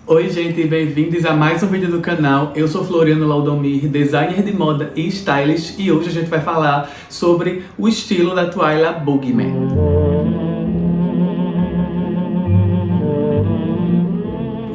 Oi gente, bem-vindos a mais um vídeo do canal. Eu sou Floriano Laudomir, designer de moda e stylist, e hoje a gente vai falar sobre o estilo da Twyla Boogieman.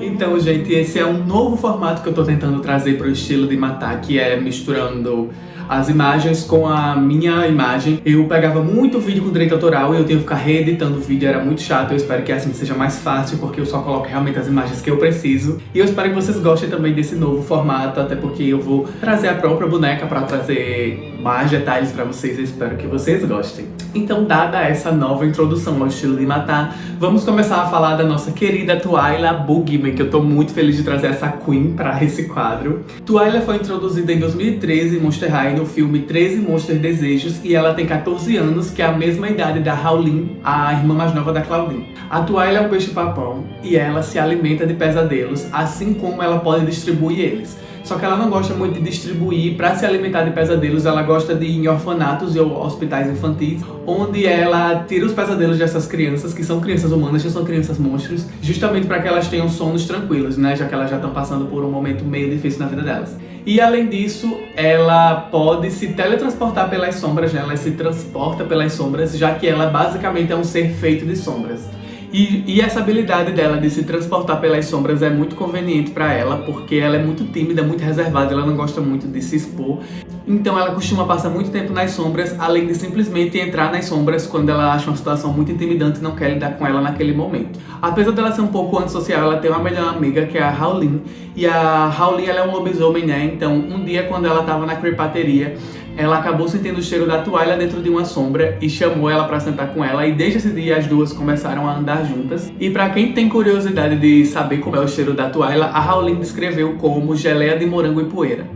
Então, gente, esse é um novo formato que eu tô tentando trazer para o estilo de matar, que é misturando as imagens com a minha imagem. Eu pegava muito vídeo com direito autoral e eu tenho que ficar reeditando o vídeo, era muito chato. Eu espero que assim seja mais fácil, porque eu só coloco realmente as imagens que eu preciso. E eu espero que vocês gostem também desse novo formato, até porque eu vou trazer a própria boneca para trazer mais detalhes para vocês. Eu espero que vocês gostem. Então, dada essa nova introdução ao estilo de matar, vamos começar a falar da nossa querida Twyla Boogieman, que eu tô muito feliz de trazer essa queen para esse quadro. Twyla foi introduzida em 2013 em Monster High no filme 13 Monster Desejos, e ela tem 14 anos, que é a mesma idade da Howlin, a irmã mais nova da Claudine. A Twyla é um peixe-papão e ela se alimenta de pesadelos, assim como ela pode distribuir eles. Só que ela não gosta muito de distribuir para se alimentar de pesadelos, ela gosta de ir em orfanatos e hospitais infantis, onde ela tira os pesadelos dessas crianças, que são crianças humanas, que são crianças monstros, justamente para que elas tenham sonos tranquilos, né? Já que elas já estão passando por um momento meio difícil na vida delas. E além disso, ela pode se teletransportar pelas sombras, né? Ela se transporta pelas sombras, já que ela basicamente é um ser feito de sombras. E essa habilidade dela de se transportar pelas sombras é muito conveniente pra ela, porque ela é muito tímida, muito reservada, ela não gosta muito de se expor. Então ela costuma passar muito tempo nas sombras, além de simplesmente entrar nas sombras quando ela acha uma situação muito intimidante e não quer lidar com ela naquele momento. Apesar dela ser um pouco antissocial, ela tem uma melhor amiga, que é a Howlin. E a Howlin, ela é um lobisomem, né? Então um dia, quando ela tava na crepateria, ela acabou sentindo o cheiro da Twyla dentro de uma sombra e chamou ela pra sentar com ela, e desde esse dia as duas começaram a andar juntas. E pra quem tem curiosidade de saber como é o cheiro da Twyla, a Howlin descreveu como geleia de morango e poeira.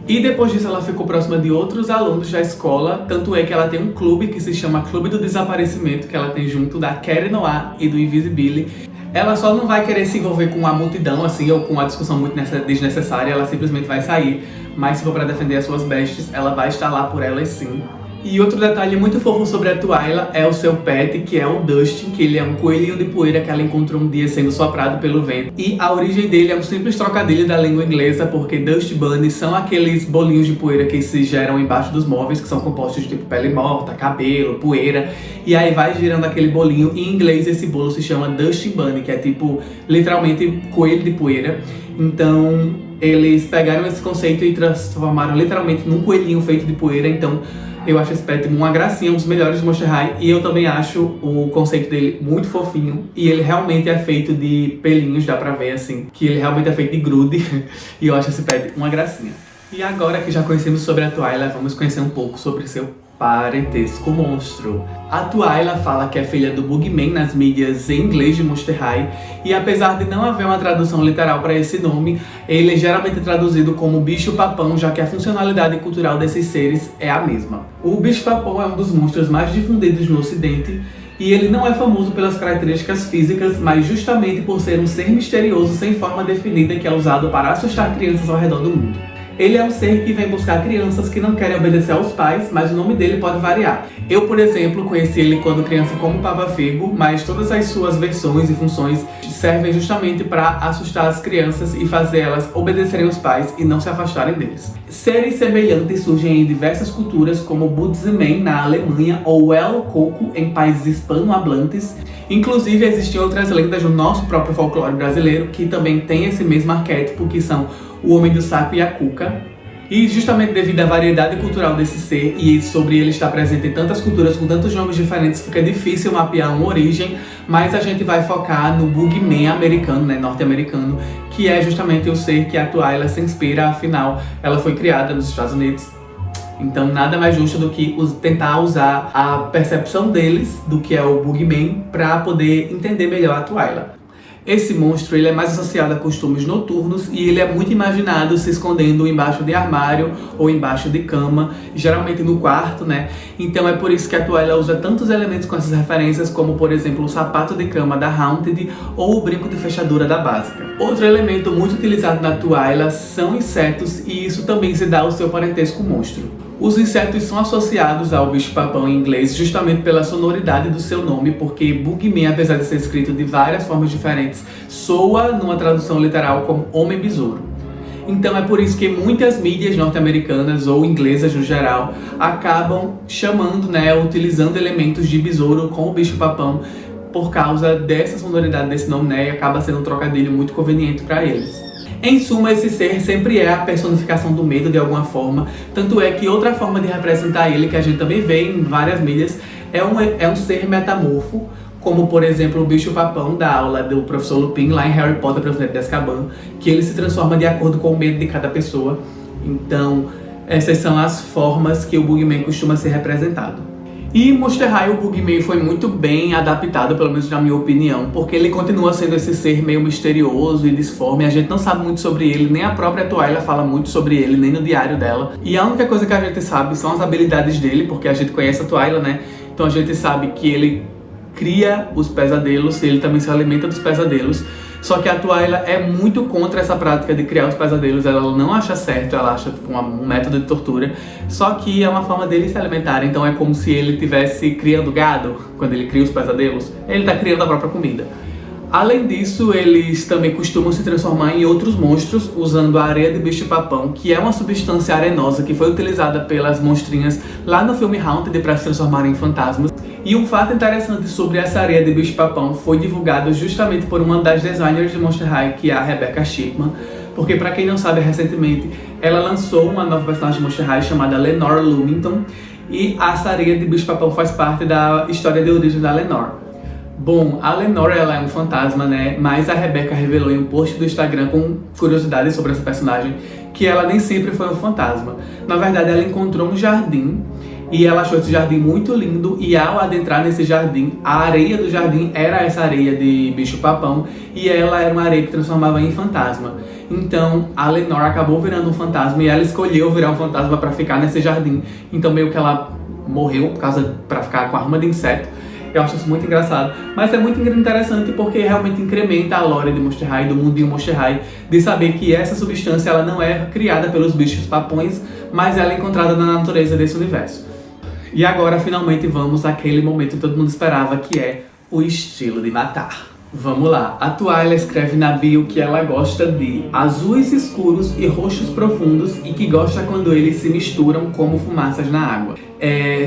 E depois disso ela ficou próxima de outros alunos da escola, tanto é que ela tem um clube que se chama Clube do Desaparecimento, que ela tem junto da Carrie Noir e do Invisibility. Ela só não vai querer se envolver com a multidão, assim, ou com uma discussão muito desnecessária, ela simplesmente vai sair. Mas se for pra defender as suas besties, ela vai estar lá por elas sim. E outro detalhe muito fofo sobre a Twyla é o seu pet, que é o Dustin, que ele é um coelhinho de poeira que ela encontrou um dia sendo soprado pelo vento. E a origem dele é um simples trocadilho da língua inglesa, porque Dust Bunny são aqueles bolinhos de poeira que se geram embaixo dos móveis, que são compostos de tipo pele morta, cabelo, poeira. E aí vai girando aquele bolinho. Em inglês esse bolo se chama Dust Bunny, que é tipo, literalmente, coelho de poeira. Então eles pegaram esse conceito e transformaram literalmente num coelhinho feito de poeira. Então eu acho esse pet uma gracinha, um dos melhores de Monster High. E eu também acho o conceito dele muito fofinho. E ele realmente é feito de pelinhos, dá pra ver assim, que ele realmente é feito de grude. E eu acho esse pet uma gracinha. E agora que já conhecemos sobre a Twyla, vamos conhecer um pouco sobre seu parentesco monstro. A Twyla fala que é filha do Boogieman nas mídias em inglês de Monster High, e apesar de não haver uma tradução literal para esse nome, ele é geralmente traduzido como bicho-papão, já que a funcionalidade cultural desses seres é a mesma. O bicho-papão é um dos monstros mais difundidos no ocidente, e ele não é famoso pelas características físicas, mas justamente por ser um ser misterioso sem forma definida que é usado para assustar crianças ao redor do mundo. Ele é um ser que vem buscar crianças que não querem obedecer aos pais, mas o nome dele pode variar. Eu, por exemplo, conheci ele quando criança como Papa Figo, mas todas as suas versões e funções servem justamente para assustar as crianças e fazer elas obedecerem aos pais e não se afastarem deles. Seres semelhantes surgem em diversas culturas, como Budzeman na Alemanha ou El Coco em países hispano-hablantes. Inclusive existem outras lendas no nosso próprio folclore brasileiro que também tem esse mesmo arquétipo, que são o Homem do Saco e a Cuca. E justamente devido à variedade cultural desse ser e sobre ele estar presente em tantas culturas com tantos nomes diferentes, fica difícil mapear uma origem, mas a gente vai focar no Boogieman americano, né, norte-americano, que é justamente o ser que a Twyla se inspira, afinal ela foi criada nos Estados Unidos. Então nada mais justo do que tentar usar a percepção deles do que é o Boogieman para poder entender melhor a Twyla. Esse monstro ele é mais associado a costumes noturnos e ele é muito imaginado se escondendo embaixo de armário ou embaixo de cama, geralmente no quarto, né? Então é por isso que a Twyla usa tantos elementos com essas referências, como por exemplo o sapato de cama da Haunted ou o brinco de fechadura da Básica. Outro elemento muito utilizado na Twyla são insetos, e isso também se dá ao seu parentesco monstro. Os insetos são associados ao bicho-papão em inglês justamente pela sonoridade do seu nome, porque Bugman, apesar de ser escrito de várias formas diferentes, soa numa tradução literal como homem-besouro. Então é por isso que muitas mídias norte-americanas ou inglesas no geral acabam chamando, utilizando elementos de besouro com o bicho-papão por causa dessa sonoridade desse nome, e acaba sendo um trocadilho muito conveniente para eles. Em suma, esse ser sempre é a personificação do medo de alguma forma, tanto é que outra forma de representar ele, que a gente também vê em várias mídias, é um ser metamorfo, como por exemplo o bicho-papão da aula do professor Lupin lá em Harry Potter, Prisioneiro de Azkaban, que ele se transforma de acordo com o medo de cada pessoa. Então, essas são as formas que o Bugman costuma ser representado. E Monster High, o Bugman foi muito bem adaptado, pelo menos na minha opinião, porque ele continua sendo esse ser meio misterioso e disforme. A gente não sabe muito sobre ele, nem a própria Twyla fala muito sobre ele, nem no diário dela. E a única coisa que a gente sabe são as habilidades dele, porque a gente conhece a Twyla, Então a gente sabe que ele cria os pesadelos, ele também se alimenta dos pesadelos. Só que a Twyla é muito contra essa prática de criar os pesadelos, ela não acha certo, ela acha um método de tortura. Só que é uma forma dele se alimentar, então é como se ele estivesse criando gado, quando ele cria os pesadelos, ele está criando a própria comida. Além disso, eles também costumam se transformar em outros monstros usando a areia de bicho-papão, que é uma substância arenosa que foi utilizada pelas monstrinhas lá no filme Haunted para se transformarem em fantasmas. E um fato interessante sobre essa areia de bicho-papão foi divulgado justamente por uma das designers de Monster High, que é a Rebecca Shipman, porque pra quem não sabe, recentemente ela lançou uma nova personagem de Monster High chamada Lenore Lumington, e essa areia de bicho-papão faz parte da história de origem da Lenore. Bom, a Lenore ela é um fantasma, mas a Rebecca revelou em um post do Instagram com curiosidades sobre essa personagem que ela nem sempre foi um fantasma. Na verdade, ela encontrou um jardim e ela achou esse jardim muito lindo, e ao adentrar nesse jardim, a areia do jardim era essa areia de bicho-papão e ela era uma areia que transformava em fantasma. Então a Lenore acabou virando um fantasma e ela escolheu virar um fantasma para ficar nesse jardim. Então meio que ela morreu para ficar com a arma de inseto. Eu acho isso muito engraçado, mas é muito interessante porque realmente incrementa a lore de Monster High, do mundinho Monster High, de saber que essa substância ela não é criada pelos bichos papões, mas ela é encontrada na natureza desse universo. E agora finalmente vamos àquele momento que todo mundo esperava, que é o estilo de matar. Vamos lá, a Twyla escreve na bio que ela gosta de azuis escuros e roxos profundos e que gosta quando eles se misturam como fumaças na água.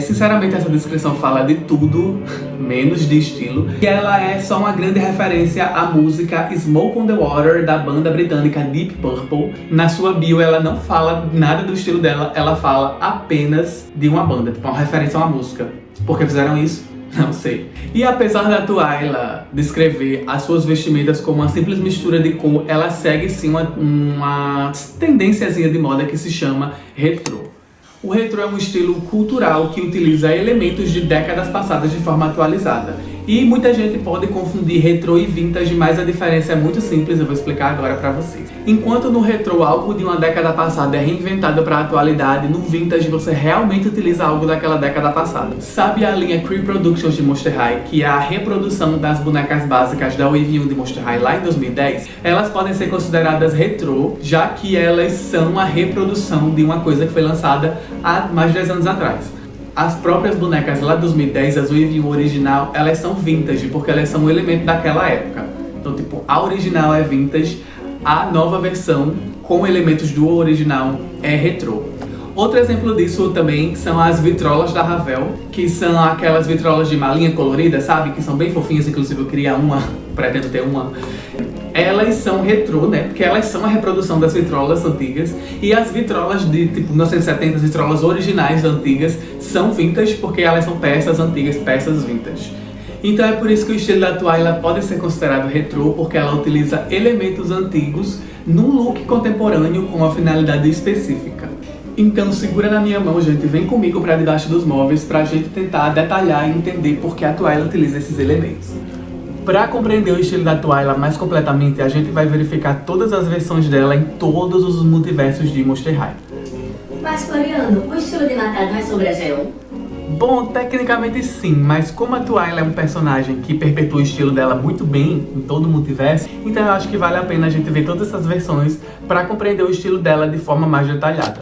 Sinceramente essa descrição fala de tudo, menos de estilo. E ela é só uma grande referência à música Smoke on the Water da banda britânica Deep Purple. Na sua bio ela não fala nada do estilo dela, ela fala apenas de uma banda, tipo uma referência a uma música. Por que fizeram isso? Não sei. E apesar da Twyla descrever as suas vestimentas como uma simples mistura de cor, ela segue sim uma tendênciazinha de moda que se chama retrô. O retrô é um estilo cultural que utiliza elementos de décadas passadas de forma atualizada. E muita gente pode confundir retrô e vintage, mas a diferença é muito simples, eu vou explicar agora pra vocês. Enquanto no retrô algo de uma década passada é reinventado para a atualidade, no vintage você realmente utiliza algo daquela década passada. Sabe a linha Cree Productions de Monster High, que é a reprodução das bonecas básicas da Wave 1 de Monster High lá em 2010? Elas podem ser consideradas retrô, já que elas são a reprodução de uma coisa que foi lançada há mais de 10 anos atrás. As próprias bonecas lá de 2010, as Wave 1 original, elas são vintage, porque elas são um elemento daquela época. Então, tipo, a original é vintage, a nova versão com elementos do original é retrô. Outro exemplo disso também são as vitrolas da Ravel, que são aquelas vitrolas de malinha colorida, sabe? Que são bem fofinhas, inclusive eu queria uma, pretendo ter uma. Elas são retrô, porque elas são a reprodução das vitrolas antigas. E as vitrolas de tipo 1970, as vitrolas originais antigas, são vintage porque elas são peças antigas, peças vintage. Então é por isso que o estilo da Twyla pode ser considerado retrô, porque ela utiliza elementos antigos num look contemporâneo com uma finalidade específica. Então segura na minha mão, gente, vem comigo para debaixo dos móveis pra gente tentar detalhar e entender por que a Twyla utiliza esses elementos. Para compreender o estilo da Twyla mais completamente, a gente vai verificar todas as versões dela em todos os multiversos de Monster High. Mas, Floriano, o estilo de matar não é sobre a G1? Bom, tecnicamente sim, mas como a Twyla é um personagem que perpetua o estilo dela muito bem em todo o multiverso, então eu acho que vale a pena a gente ver todas essas versões para compreender o estilo dela de forma mais detalhada.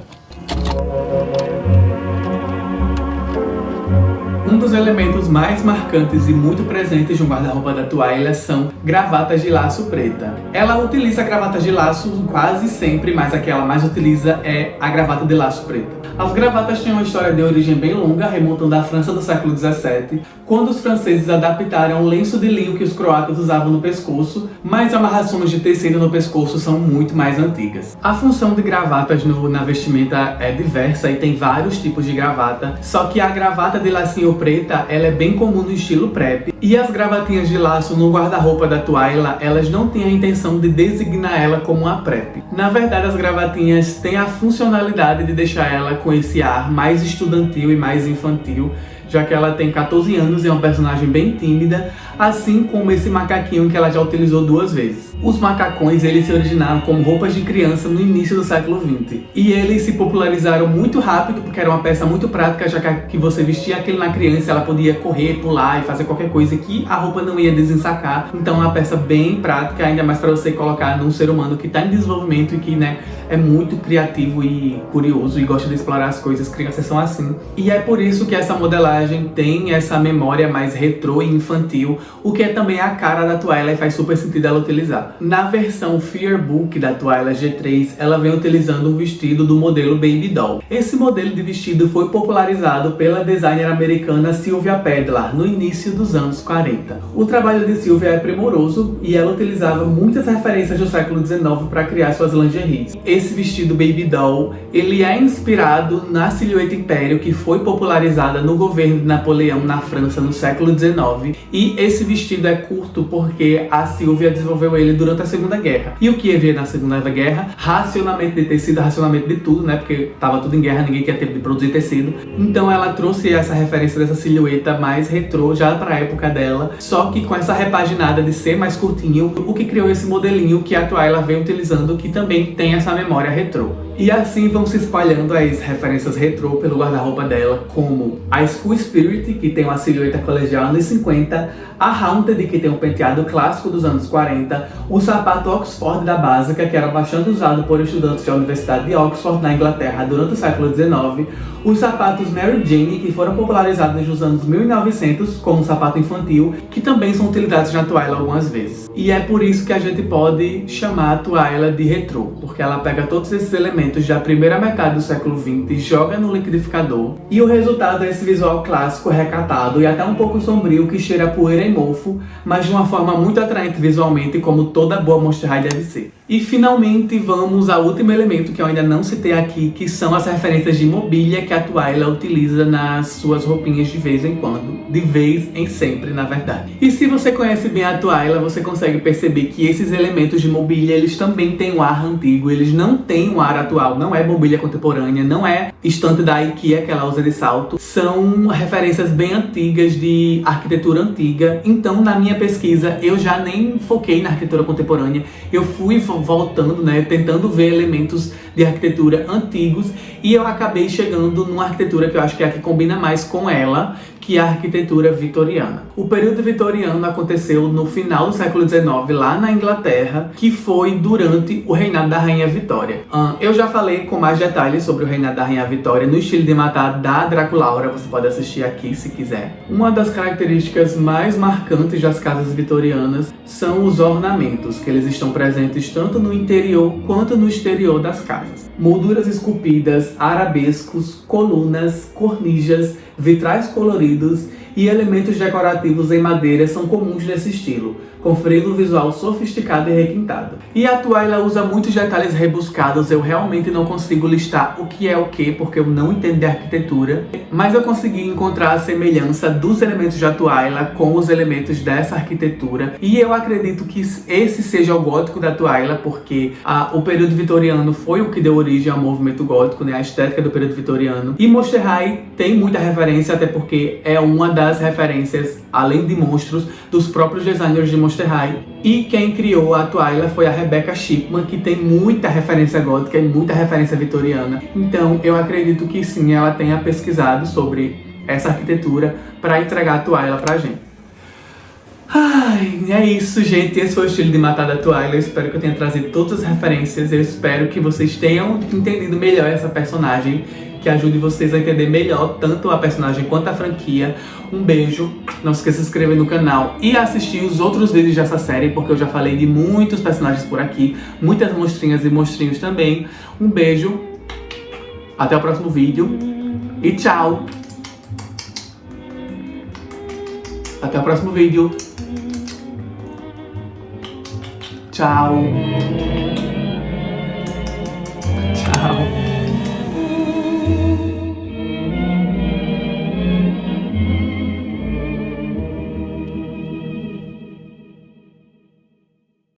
Um dos elementos mais marcantes e muito presentes de um guarda-roupa da Twyla são gravatas de laço preta. Ela utiliza gravatas de laço quase sempre, mas a que ela mais utiliza é a gravata de laço preta. As gravatas têm uma história de origem bem longa, remontando à França do século XVII, quando os franceses adaptaram o lenço de linho que os croatas usavam no pescoço, mas amarrações de tecido no pescoço são muito mais antigas. A função de gravatas na vestimenta é diversa e tem vários tipos de gravata, só que a gravata de lacinho preta ela é bem comum no estilo prep, e as gravatinhas de laço no guarda-roupa da Twyla, elas não têm a intenção de designar ela como uma prep. Na verdade, as gravatinhas têm a funcionalidade de deixar ela com esse ar mais estudantil e mais infantil, já que ela tem 14 anos e é uma personagem bem tímida, assim como esse macaquinho que ela já utilizou 2 vezes. Os macacões, eles se originaram como roupas de criança no início do século XX. E eles se popularizaram muito rápido porque era uma peça muito prática, já que você vestia aquilo na criança, ela podia correr, pular e fazer qualquer coisa que a roupa não ia desensacar. Então é uma peça bem prática, ainda mais para você colocar num ser humano que está em desenvolvimento e que, né, é muito criativo e curioso e gosta de explorar as coisas. Crianças são assim. E é por isso que essa modelagem tem essa memória mais retrô e infantil, o que é também a cara da Twyla e faz super sentido ela utilizar. Na versão Fear Book da Twyla G3, ela vem utilizando um vestido do modelo Baby Doll. Esse modelo de vestido foi popularizado pela designer americana Sylvia Pedlar no início dos anos 40. O trabalho de Sylvia é primoroso e ela utilizava muitas referências do século XIX para criar suas lingeries. Esse vestido Baby Doll, ele é inspirado na silhueta império que foi popularizada no governo de Napoleão na França no século XIX, e esse vestido é curto porque a Sylvia desenvolveu ele durante a Segunda Guerra. E o que havia na Segunda Guerra? Racionamento de tecido, racionamento de tudo, né? Porque tava tudo em guerra, ninguém tinha tempo de produzir tecido. Então ela trouxe essa referência dessa silhueta mais retrô já para a época dela, só que com essa repaginada de ser mais curtinho, o que criou esse modelinho que a Twyla vem utilizando, que também tem essa memória retrô. E assim vão se espalhando as referências retrô pelo guarda-roupa dela, como a School Spirit, que tem uma silhueta colegial anos 50, a Haunted, que tem um penteado clássico dos anos 40, o sapato Oxford da básica, que era bastante usado por estudantes da Universidade de Oxford, na Inglaterra, durante o século XIX, os sapatos Mary Jane, que foram popularizados nos anos 1900 como um sapato infantil, que também são utilizados na Twyla algumas vezes. E é por isso que a gente pode chamar a Twyla de retrô, porque ela pega todos esses elementos da primeira metade do século XX, joga no liquidificador, e o resultado é esse visual clássico recatado e até um pouco sombrio que cheira a poeira e mofo, mas de uma forma muito atraente visualmente, como toda boa Monster High deve ser. E finalmente vamos ao último elemento que eu ainda não citei aqui, que são as referências de mobília que a Twyla utiliza nas suas roupinhas de vez em quando, de vez em sempre, na verdade. E se você conhece bem a Twyla, você consegue perceber que esses elementos de mobília, eles também têm um ar antigo, eles não têm um ar atual, não é mobília contemporânea, não é estante da IKEA que ela usa de salto, são referências bem antigas de arquitetura antiga. Então na minha pesquisa eu já nem foquei na arquitetura contemporânea, eu fui voltando, né, tentando ver elementos de arquitetura antigos, e eu acabei chegando numa arquitetura que eu acho que é a que combina mais com ela, que é a arquitetura vitoriana. O período vitoriano aconteceu no final do século XIX, lá na Inglaterra, que foi durante o reinado da Rainha Vitória. Eu já falei com mais detalhes sobre o reinado da Rainha Vitória no Estilo de Matar da Draculaura, você pode assistir aqui se quiser. Uma das características mais marcantes das casas vitorianas são os ornamentos, que eles estão presentes tanto no interior quanto no exterior das casas. Molduras esculpidas, arabescos, colunas, cornijas, vitrais coloridos e elementos decorativos em madeira são comuns nesse estilo, conferindo um visual sofisticado e requintado. E a Twyla usa muitos detalhes rebuscados, eu realmente não consigo listar o que é o que, porque eu não entendo de arquitetura, mas eu consegui encontrar a semelhança dos elementos da Twyla com os elementos dessa arquitetura, e eu acredito que esse seja o gótico da Twyla, porque o período vitoriano foi o que deu origem ao movimento gótico, né, a estética do período vitoriano, e Monster High tem muita referência, até porque é uma das referências, além de monstros, dos próprios designers de Monster High. E quem criou a Twyla foi a Rebecca Shipman, que tem muita referência gótica e muita referência vitoriana. Então eu acredito que sim, ela tenha pesquisado sobre essa arquitetura para entregar a Twyla pra gente. Ai, é isso, gente. Esse foi o Estilo de Matar da Twyla. Eu espero que eu tenha trazido todas as referências. Eu espero que vocês tenham entendido melhor essa personagem, que que ajude vocês a entender melhor tanto a personagem quanto a franquia. Um beijo, não se esqueça de se inscrever no canal e assistir os outros vídeos dessa série, porque eu já falei de muitos personagens por aqui, muitas monstrinhas e monstrinhos também. Um beijo, até o próximo vídeo e tchau! Até o próximo vídeo. Tchau!